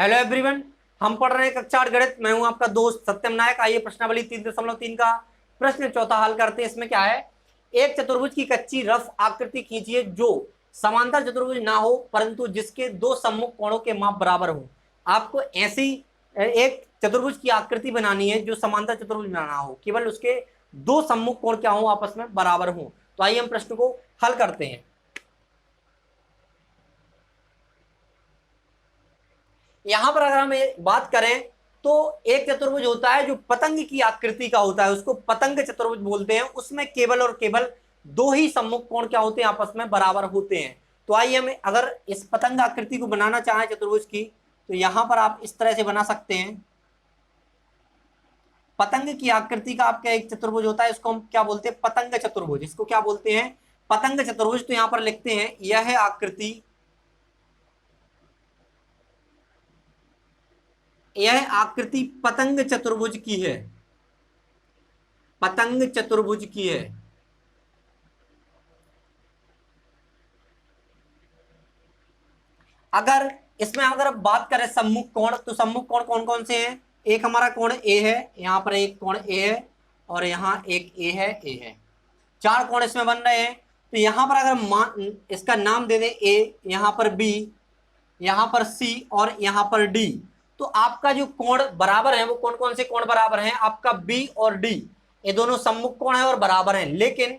Hello everyone, हम पढ़ रहे हैं कक्षा 8 गणित। मैं हूं आपका दोस्त सत्यम नायक। आइए प्रश्नावली 3.3 का प्रश्न चौथा हल करते हैं। इसमें क्या है, एक चतुर्भुज की कच्ची रफ आकृति खींचिए जो समांतर चतुर्भुज ना हो परंतु जिसके दो सम्मुख कोणों के माप बराबर हो। आपको ऐसी एक चतुर्भुज की आकृति बनानी है जो समांतर चतुर्भुज ना हो, केवल उसके दो सम्मुख कोण क्या हो, आपस में बराबर हो। तो आइए हम प्रश्न को हल करते हैं। यहां पर अगर हम बात करें तो एक चतुर्भुज होता है जो पतंग की आकृति का होता है, उसको पतंग चतुर्भुज बोलते हैं। उसमें केवल और केवल दो ही सम्मुख कोण क्या होते हैं, आपस में बराबर होते हैं। तो आइए हम अगर इस पतंग आकृति को बनाना चाहें चतुर्भुज की, तो यहां पर आप इस तरह से बना सकते हैं। पतंग की आकृति का आपका एक चतुर्भुज होता है, इसको हम क्या बोलते हैं, पतंग चतुर्भुज। इसको क्या बोलते हैं, पतंग चतुर्भुज। तो यहां पर लिखते हैं यह आकृति, यह आकृति पतंग चतुर्भुज की है, पतंग चतुर्भुज की है। अगर इसमें अगर बात करें सम्मुख कोण, तो सम्मुख कोण कौन कौन से हैं। एक हमारा कोण ए है, यहां पर एक कोण ए है और यहां एक ए है, चार कोण इसमें बन रहे हैं। तो यहां पर अगर इसका नाम दे दें ए, यहां पर बी, यहां पर सी और यहां पर डी, तो आपका जो कोण बराबर है वो कौन कौन से कोण बराबर हैं, आपका बी और डी ये दोनों सम्मुख कोण है और बराबर हैं। लेकिन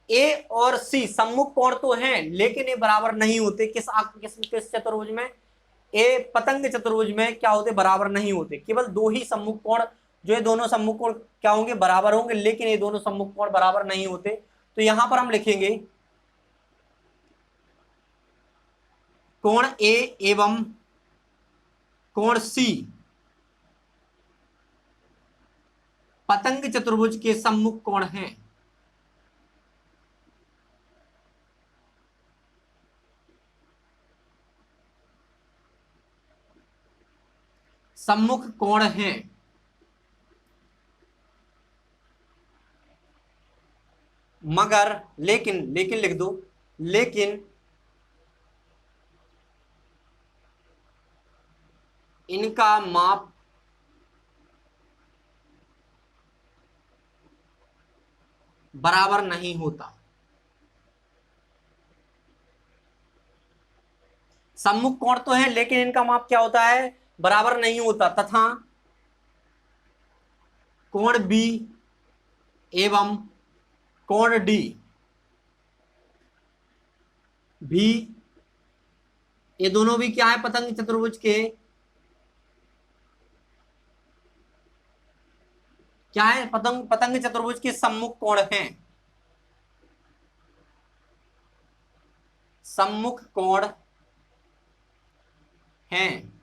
ए और सी सम्मुख कोण तो हैं लेकिन ये बराबर नहीं होते। किस चतुर्भुज में, ए पतंग चतुर्भुज में क्या होते, बराबर नहीं होते। केवल दो ही सम्मुख कोण, जो ये दोनों सम्मुख कोण क्या होंगे, बराबर होंगे, लेकिन ये दोनों सम्मुख कोण बराबर नहीं होते। तो यहां पर हम लिखेंगे कोण ए एवं कोण सी पतंग चतुर्भुज के सम्मुख कोण हैं। सम्मुख कोण हैं, मगर लेकिन लिख दो, लेकिन इनका माप बराबर नहीं होता। सम्मुख कोण तो है लेकिन इनका माप क्या होता है, बराबर नहीं होता। तथा कोण बी एवं कोण डी भी, ये दोनों भी क्या है, पतंग चतुर्भुज के क्या है, पतंग चतुर्भुज के सम्मुख कोण हैं, सम्मुख कोण हैं,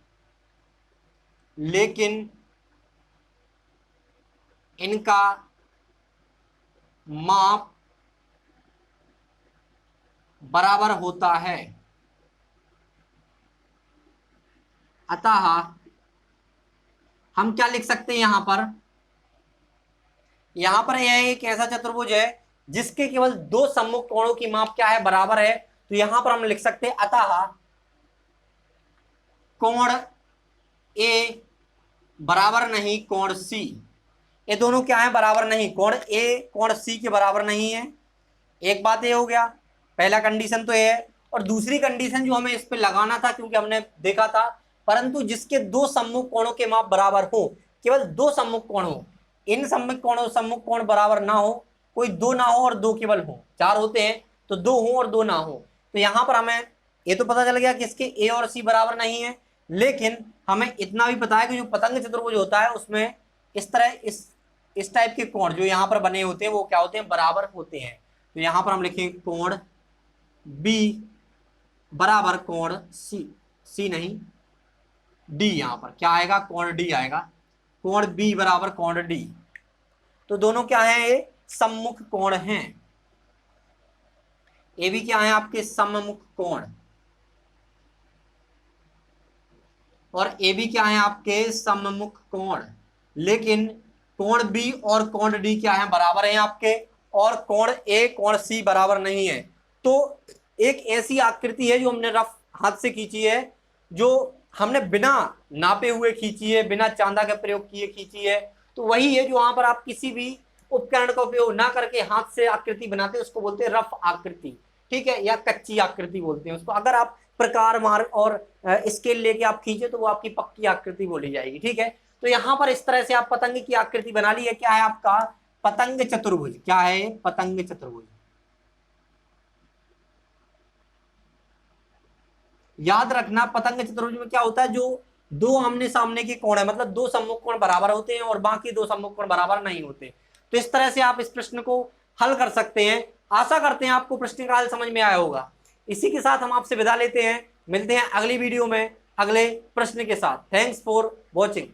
लेकिन इनका माप बराबर होता है। अतः हम क्या लिख सकते हैं यहां पर, यह एक ऐसा चतुर्भुज है जिसके केवल दो सम्मुख कोणों की माप क्या है, बराबर है। तो यहां पर हम लिख सकते हैं अतः कोण ए बराबर नहीं कोण सी। ये दोनों क्या है, बराबर नहीं। कोण ए कोण सी के बराबर नहीं है। एक बात ये हो गया, पहला कंडीशन तो ये है। और दूसरी कंडीशन जो हमें इस पे लगाना था, क्योंकि हमने देखा था, परंतु जिसके दो सम्मुख कोणों के माप बराबर हो, केवल दो सम्मुख कोण हो। इन सम्मुख कोण बराबर ना हो, कोई दो ना हो और दो केवल हो, चार होते हैं तो दो हो और दो ना हो। तो यहां पर हमें ये तो पता चल गया कि इसके ए और सी बराबर नहीं है, लेकिन हमें इतना भी पता है कि जो पतंग चतुर्भुज होता है उसमें इस तरह इस टाइप के कोण जो यहां पर बने होते हैं वो क्या होते हैं, बराबर होते हैं। तो यहां पर हम लिखेंगे कोण बी बराबर कोण सी नहीं डी, यहां पर क्या आएगा, कोण डी आएगा। कोण बी बराबर कोण डी। तो दोनों क्या है, ये सम्मुख कोण हैं। ये भी क्या है, आपके सम्मुख कोण, और ये भी क्या है, आपके सम्मुख कोण। लेकिन कोण बी और कोण डी क्या है, बराबर हैं आपके, और कोण ए कोण सी बराबर नहीं है। तो एक ऐसी आकृति है जो हमने रफ हाथ से खींची है, जो हमने बिना नापे हुए खींची है, बिना चांदा का प्रयोग किए खींची है, तो वही है जो वहां पर आप किसी भी उपकरण का उपयोग ना करके हाथ से आकृति बनाते हैं, उसको बोलते हैं रफ आकृति, ठीक है, या कच्ची आकृति बोलते हैं उसको। अगर आप प्रकार मार्ग और स्केल लेके आप खींचे तो वो आपकी पक्की आकृति बोली जाएगी, ठीक है। तो यहाँ पर इस तरह से आप पतंग की आकृति बना ली है। क्या है आपका पतंग चतुर्भुज, क्या है पतंग चतुर्भुज। याद रखना पतंग चतुर्भुज में क्या होता है, जो दो आमने सामने के कोण है, मतलब दो सम्मुख कोण बराबर होते हैं और बाकी दो सम्मुख कोण बराबर नहीं होते। तो इस तरह से आप इस प्रश्न को हल कर सकते हैं। आशा करते हैं आपको प्रश्न का हल समझ में आया होगा। इसी के साथ हम आपसे विदा लेते हैं, मिलते हैं अगली वीडियो में अगले प्रश्न के साथ। Thanks for watching.